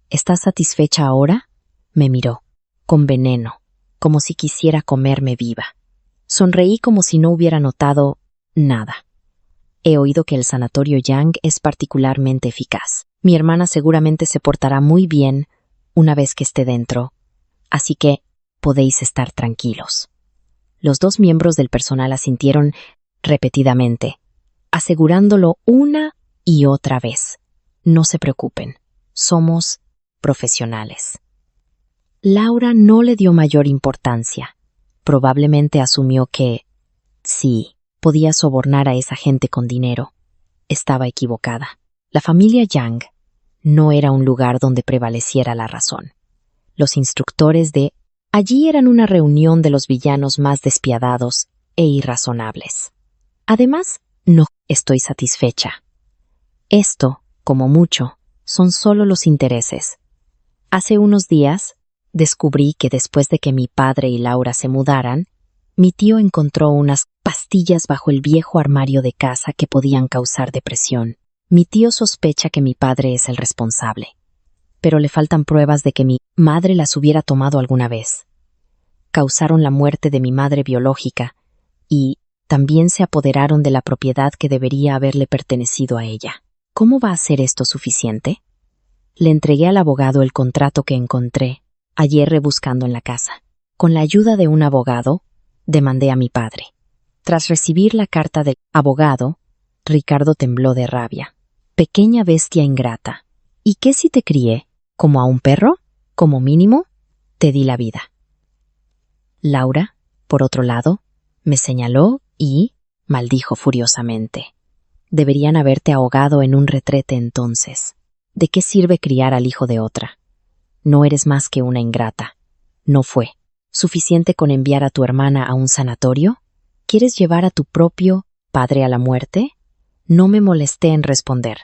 «¿Estás satisfecha ahora?». Me miró, con veneno. como si quisiera comerme viva. Sonreí como si no hubiera notado nada. He oído que el sanatorio Yang es particularmente eficaz. Mi hermana seguramente se portará muy bien una vez que esté dentro, así que podéis estar tranquilos. Los dos miembros del personal asintieron repetidamente, asegurándolo una y otra vez. No se preocupen, somos profesionales. Laura no le dio mayor importancia. Probablemente asumió que, sí, podía sobornar a esa gente con dinero. Estaba equivocada. La familia Yang no era un lugar donde prevaleciera la razón. Los instructores de allí eran una reunión de los villanos más despiadados e irrazonables. Además, no estoy satisfecha. Esto, como mucho, son solo los intereses. Hace unos días, descubrí que después de que mi padre y Laura se mudaran, mi tío encontró unas pastillas bajo el viejo armario de casa que podían causar depresión. Mi tío sospecha que mi padre es el responsable, pero le faltan pruebas de que mi madre las hubiera tomado alguna vez. Causaron la muerte de mi madre biológica y también se apoderaron de la propiedad que debería haberle pertenecido a ella. ¿Cómo va a ser esto suficiente? Le entregué al abogado el contrato que encontré ayer rebuscando en la casa. Con la ayuda de un abogado, demandé a mi padre. Tras recibir la carta del abogado, Ricardo tembló de rabia. Pequeña bestia ingrata. ¿Y qué si te crié? ¿Como a un perro? Como mínimo, te di la vida. Laura, por otro lado, me señaló y maldijo furiosamente. Deberían haberte ahogado en un retrete entonces. ¿De qué sirve criar al hijo de otra? No eres más que una ingrata. No fue suficiente con enviar a tu hermana a un sanatorio. ¿Quieres llevar a tu propio padre a la muerte? No me molesté en responder.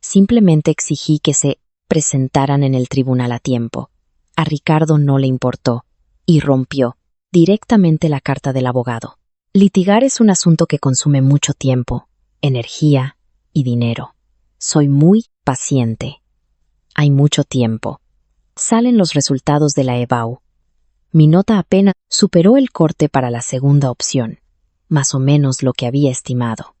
Simplemente exigí que se presentaran en el tribunal a tiempo. A Ricardo no le importó y rompió directamente la carta del abogado. Litigar es un asunto que consume mucho tiempo, energía y dinero. Soy muy paciente. Hay mucho tiempo. Salen los resultados de la EBAU. Mi nota apenas superó el corte para la segunda opción, más o menos lo que había estimado.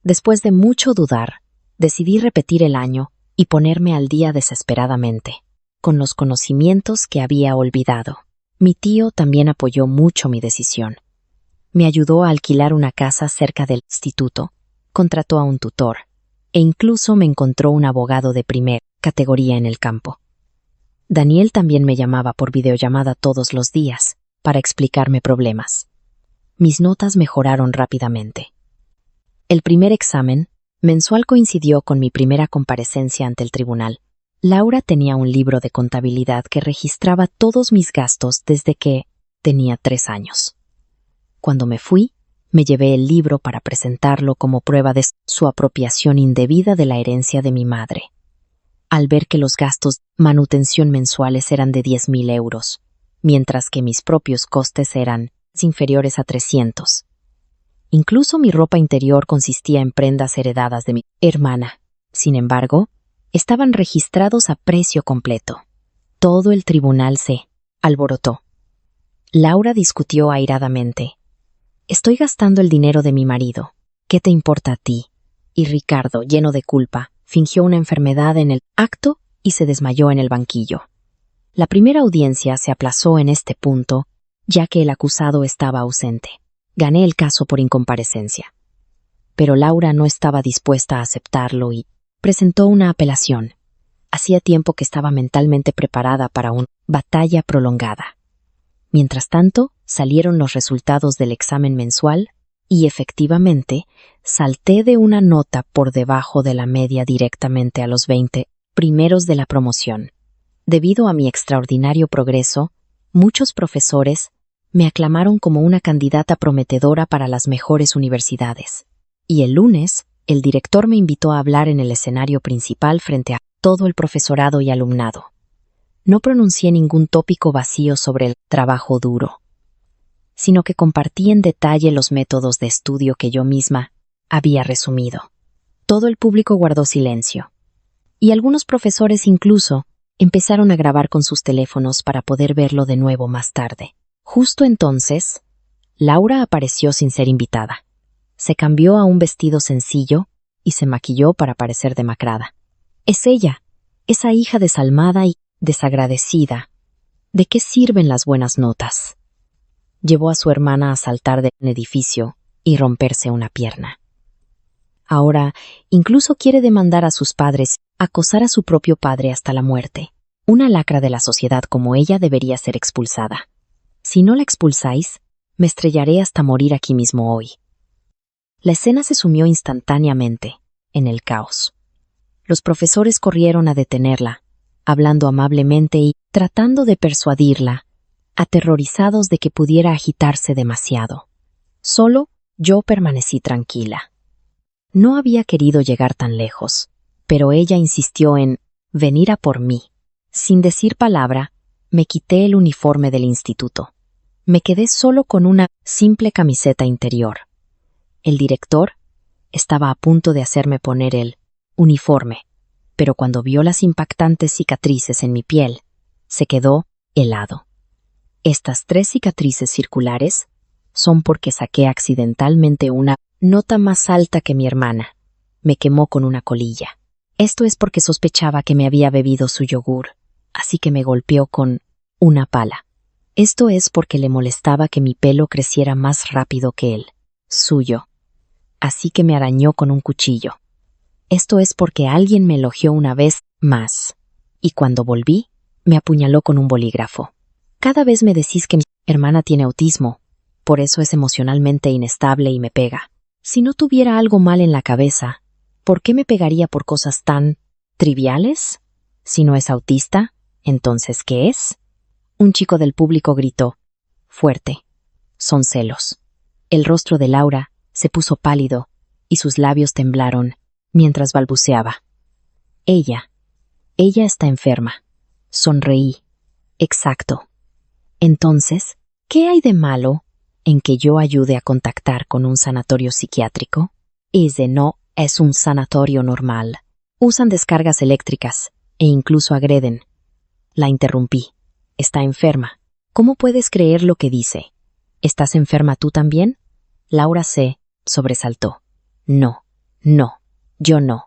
Después de mucho dudar, decidí repetir el año y ponerme al día desesperadamente, con los conocimientos que había olvidado. Mi tío también apoyó mucho mi decisión. Me ayudó a alquilar una casa cerca del instituto, contrató a un tutor, e incluso me encontró un abogado de primera categoría en el campo. Daniel también me llamaba por videollamada todos los días para explicarme problemas. Mis notas mejoraron rápidamente. El primer examen mensual coincidió con mi primera comparecencia ante el tribunal. Laura tenía un libro de contabilidad que registraba todos mis gastos desde que tenía 3 años. Cuando me fui, me llevé el libro para presentarlo como prueba de su apropiación indebida de la herencia de mi madre. Al ver que los gastos de manutención mensuales eran de 10.000 euros, mientras que mis propios costes eran inferiores a 300. Incluso mi ropa interior consistía en prendas heredadas de mi hermana. Sin embargo, estaban registrados a precio completo. Todo el tribunal se alborotó. Laura discutió airadamente. «Estoy gastando el dinero de mi marido. ¿Qué te importa a ti?» Y Ricardo, lleno de culpa, fingió una enfermedad en el acto y se desmayó en el banquillo. La primera audiencia se aplazó en este punto, ya que el acusado estaba ausente. Gané el caso por incomparecencia. Pero Laura no estaba dispuesta a aceptarlo y presentó una apelación. Hacía tiempo que estaba mentalmente preparada para una batalla prolongada. Mientras tanto, salieron los resultados del examen mensual y, efectivamente, salté de una nota por debajo de la media directamente a los 20 primeros de la promoción. Debido a mi extraordinario progreso, muchos profesores me aclamaron como una candidata prometedora para las mejores universidades. Y el lunes, el director me invitó a hablar en el escenario principal frente a todo el profesorado y alumnado. No pronuncié ningún tópico vacío sobre el trabajo duro, sino que compartí en detalle los métodos de estudio que yo misma había resumido. Todo el público guardó silencio, y algunos profesores incluso empezaron a grabar con sus teléfonos para poder verlo de nuevo más tarde. Justo entonces, Laura apareció sin ser invitada. Se cambió a un vestido sencillo y se maquilló para parecer demacrada. Es ella, esa hija desalmada y desagradecida. ¿De qué sirven las buenas notas? Llevó a su hermana a saltar de un edificio y romperse una pierna. Ahora, incluso quiere demandar a sus padres, acosar a su propio padre hasta la muerte. Una lacra de la sociedad como ella debería ser expulsada. Si no la expulsáis, me estrellaré hasta morir aquí mismo hoy. La escena se sumió instantáneamente en el caos. Los profesores corrieron a detenerla, hablando amablemente y tratando de persuadirla, aterrorizados de que pudiera agitarse demasiado. Solo yo permanecí tranquila. No había querido llegar tan lejos, pero ella insistió en venir a por mí. Sin decir palabra, me quité el uniforme del instituto. Me quedé solo con una simple camiseta interior. El director estaba a punto de hacerme poner el uniforme, pero cuando vio las impactantes cicatrices en mi piel, se quedó helado. Estas 3 cicatrices circulares son porque saqué accidentalmente una nota más alta que mi hermana. Me quemó con una colilla. Esto es porque sospechaba que me había bebido su yogur, así que me golpeó con una pala. Esto es porque le molestaba que mi pelo creciera más rápido que el suyo, así que me arañó con un cuchillo. Esto es porque alguien me elogió una vez más, y cuando volví, me apuñaló con un bolígrafo. Cada vez me decís que mi hermana tiene autismo, por eso es emocionalmente inestable y me pega. Si no tuviera algo mal en la cabeza, ¿por qué me pegaría por cosas tan triviales? Si no es autista, ¿entonces qué es? Un chico del público gritó, fuerte. Son celos. El rostro de Laura se puso pálido y sus labios temblaron mientras balbuceaba. Ella está enferma. Sonreí. Exacto. Entonces, ¿qué hay de malo en que yo ayude a contactar con un sanatorio psiquiátrico? Ese no es un sanatorio normal. Usan descargas eléctricas e incluso agreden. La interrumpí. Está enferma. ¿Cómo puedes creer lo que dice? ¿Estás enferma tú también? Laura se sobresaltó. No, yo no.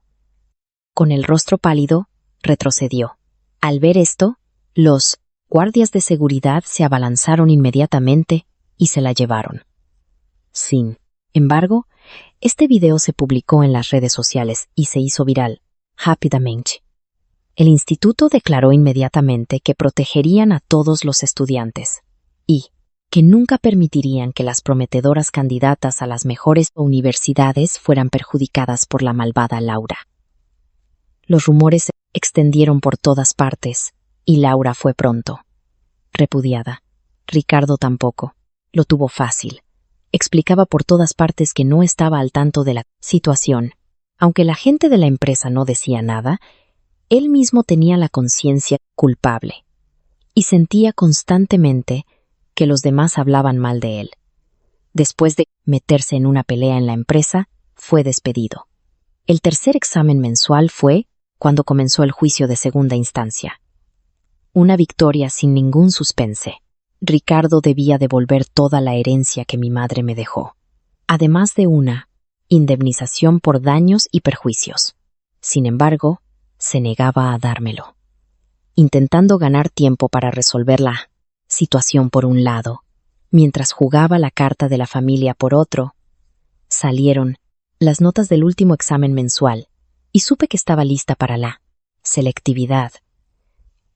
Con el rostro pálido, retrocedió. Al ver esto, los guardias de seguridad se abalanzaron inmediatamente y se la llevaron. Sin embargo, este video se publicó en las redes sociales y se hizo viral rápidamente. El instituto declaró inmediatamente que protegerían a todos los estudiantes y que nunca permitirían que las prometedoras candidatas a las mejores universidades fueran perjudicadas por la malvada Laura. Los rumores se extendieron por todas partes y Laura fue pronto repudiada. Ricardo tampoco. Lo tuvo fácil. Explicaba por todas partes que no estaba al tanto de la situación. Aunque la gente de la empresa no decía nada, él mismo tenía la conciencia culpable y sentía constantemente que los demás hablaban mal de él. Después de meterse en una pelea en la empresa, fue despedido. El tercer examen mensual fue cuando comenzó el juicio de segunda instancia. Una victoria sin ningún suspense. Ricardo debía devolver toda la herencia que mi madre me dejó, además de una indemnización por daños y perjuicios. Sin embargo, se negaba a dármelo. Intentando ganar tiempo para resolver la situación por un lado, mientras jugaba la carta de la familia por otro, salieron las notas del último examen mensual y supe que estaba lista para la selectividad.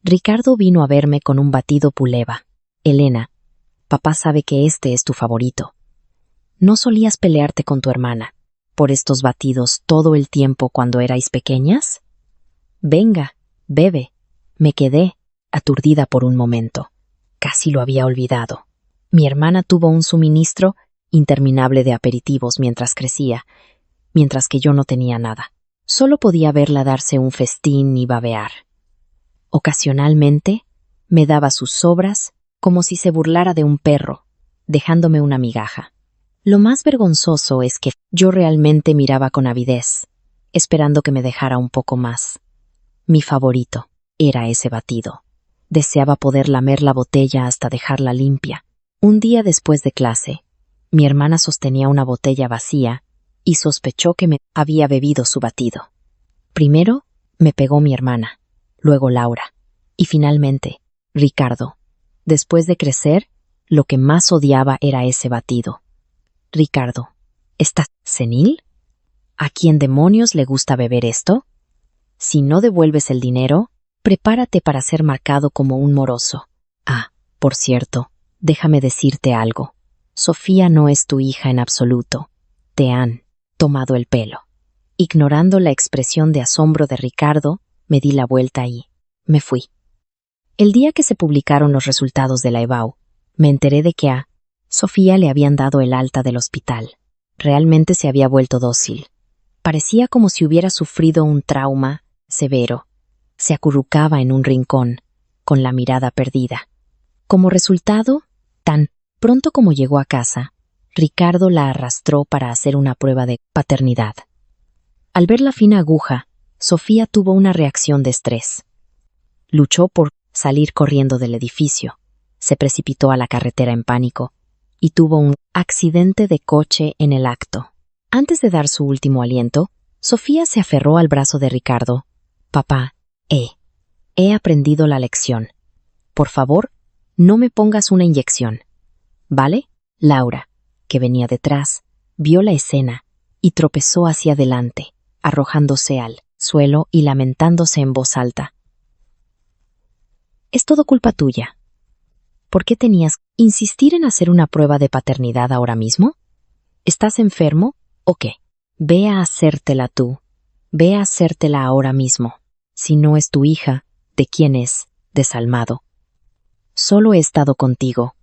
Ricardo vino a verme con un batido Puleva. Elena, papá sabe que este es tu favorito. ¿No solías pelearte con tu hermana por estos batidos todo el tiempo cuando erais pequeñas? Venga, bebe. Me quedé aturdida por un momento. Casi lo había olvidado. Mi hermana tuvo un suministro interminable de aperitivos mientras crecía, mientras que yo no tenía nada. Solo podía verla darse un festín y babear. Ocasionalmente, me daba sus sobras como si se burlara de un perro, dejándome una migaja. Lo más vergonzoso es que yo realmente miraba con avidez, esperando que me dejara un poco más. Mi favorito era ese batido. Deseaba poder lamer la botella hasta dejarla limpia, Un día después de clase, mi hermana sostenía una botella vacía y sospechó que me había bebido su batido. Primero me pegó mi hermana, luego Laura, y finalmente Ricardo. Después de crecer, lo que más odiaba era ese batido. Ricardo, ¿estás senil? ¿A quién demonios le gusta beber esto? Si no devuelves el dinero, prepárate para ser marcado como un moroso. Ah, por cierto, déjame decirte algo. Sofía no es tu hija en absoluto. Te han tomado el pelo. Ignorando la expresión de asombro de Ricardo, me di la vuelta y me fui. El día que se publicaron los resultados de la EBAU, me enteré de que a Sofía le habían dado el alta del hospital. Realmente se había vuelto dócil. Parecía como si hubiera sufrido un trauma severo. Se acurrucaba en un rincón, con la mirada perdida. Como resultado, tan pronto como llegó a casa, Ricardo la arrastró para hacer una prueba de paternidad. Al ver la fina aguja, Sofía tuvo una reacción de estrés. Luchó por salir corriendo del edificio, se precipitó a la carretera en pánico y tuvo un accidente de coche en el acto. Antes de dar su último aliento, Sofía se aferró al brazo de Ricardo. Papá, he aprendido la lección. Por favor, no me pongas una inyección. ¿Vale? Laura, que venía detrás, vio la escena y tropezó hacia adelante, arrojándose al suelo y lamentándose en voz alta. Es todo culpa tuya. ¿Por qué tenías que insistir en hacer una prueba de paternidad ahora mismo? ¿Estás enfermo o qué? Ve a hacértela tú. Ve a hacértela ahora mismo. Si no es tu hija, ¿de quién es? Desalmado. Solo he estado contigo.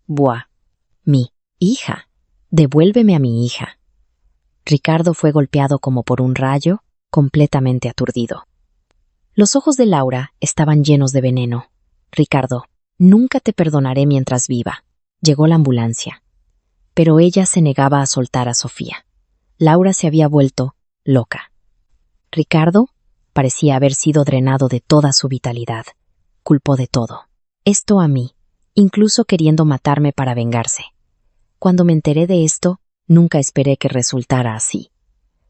Buah. Mi hija. Devuélveme a mi hija. Ricardo fue golpeado como por un rayo, completamente aturdido. Los ojos de Laura estaban llenos de veneno. Ricardo, nunca te perdonaré mientras viva. Llegó la ambulancia. Pero ella se negaba a soltar a Sofía. Laura se había vuelto loca. Ricardo parecía haber sido drenado de toda su vitalidad. Culpó de todo. Esto a mí, incluso queriendo matarme para vengarse. Cuando me enteré de esto, nunca esperé que resultara así.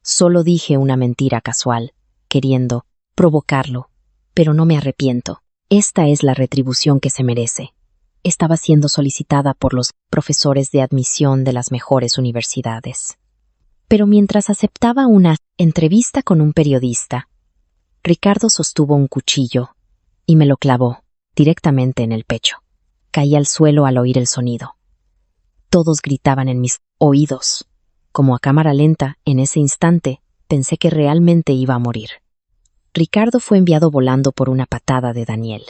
Solo dije una mentira casual, queriendo provocarlo, pero no me arrepiento. Esta es la retribución que se merece. Estaba siendo solicitada por los profesores de admisión de las mejores universidades. Pero mientras aceptaba una entrevista con un periodista, Ricardo sostuvo un cuchillo y me lo clavó directamente en el pecho. Caí al suelo al oír el sonido. Todos gritaban en mis oídos. Como a cámara lenta, en ese instante, pensé que realmente iba a morir. Ricardo fue enviado volando por una patada de Daniel.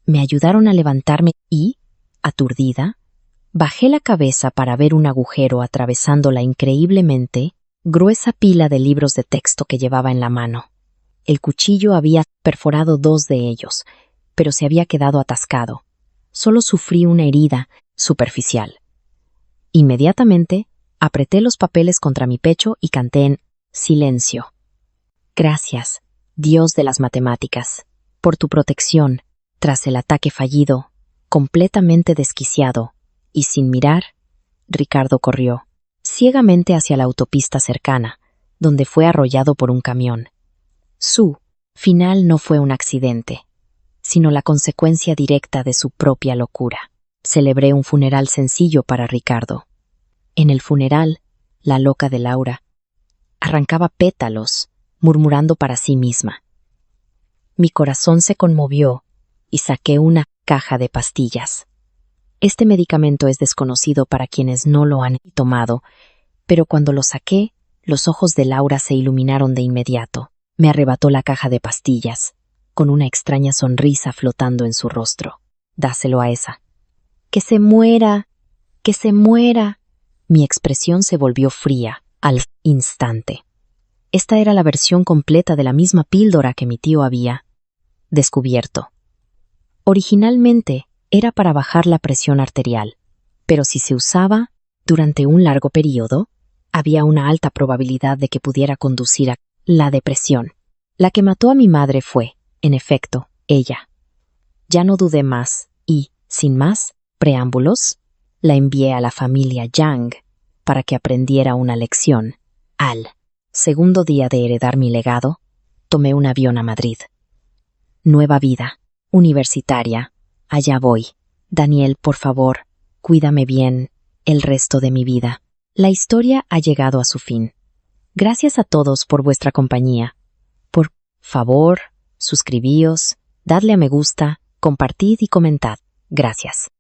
Me ayudaron a levantarme y, aturdida, bajé la cabeza para ver un agujero atravesando la increíblemente gruesa pila de libros de texto que llevaba en la mano. El cuchillo había perforado 2 de ellos, pero se había quedado atascado. Solo sufrí una herida superficial. Inmediatamente, apreté los papeles contra mi pecho y canté en silencio. Gracias, Dios de las matemáticas, por tu protección, tras el ataque fallido, completamente desquiciado, y sin mirar, Ricardo corrió, ciegamente hacia la autopista cercana, donde fue arrollado por un camión. Su final no fue un accidente, sino la consecuencia directa de su propia locura. Celebré un funeral sencillo para Ricardo. En el funeral, la loca de Laura arrancaba pétalos, murmurando para sí misma. Mi corazón se conmovió y saqué una caja de pastillas. Este medicamento es desconocido para quienes no lo han tomado, pero cuando lo saqué, los ojos de Laura se iluminaron de inmediato. Me arrebató la caja de pastillas, con una extraña sonrisa flotando en su rostro. Dáselo a esa. ¡Que se muera! ¡Que se muera! Mi expresión se volvió fría al instante. Esta era la versión completa de la misma píldora que mi tío había descubierto. Originalmente era para bajar la presión arterial, pero si se usaba durante un largo periodo, había una alta probabilidad de que pudiera conducir a la depresión. La que mató a mi madre fue, en efecto, ella. Ya no dudé más y, sin más, preámbulos, la envié a la familia Yang para que aprendiera una lección. Al segundo día de heredar mi legado, tomé un avión a Madrid. Nueva vida, universitaria, allá voy. Daniel, por favor, cuídame bien el resto de mi vida. La historia ha llegado a su fin. Gracias a todos por vuestra compañía. Por favor, suscribíos, dadle a me gusta, compartid y comentad. Gracias.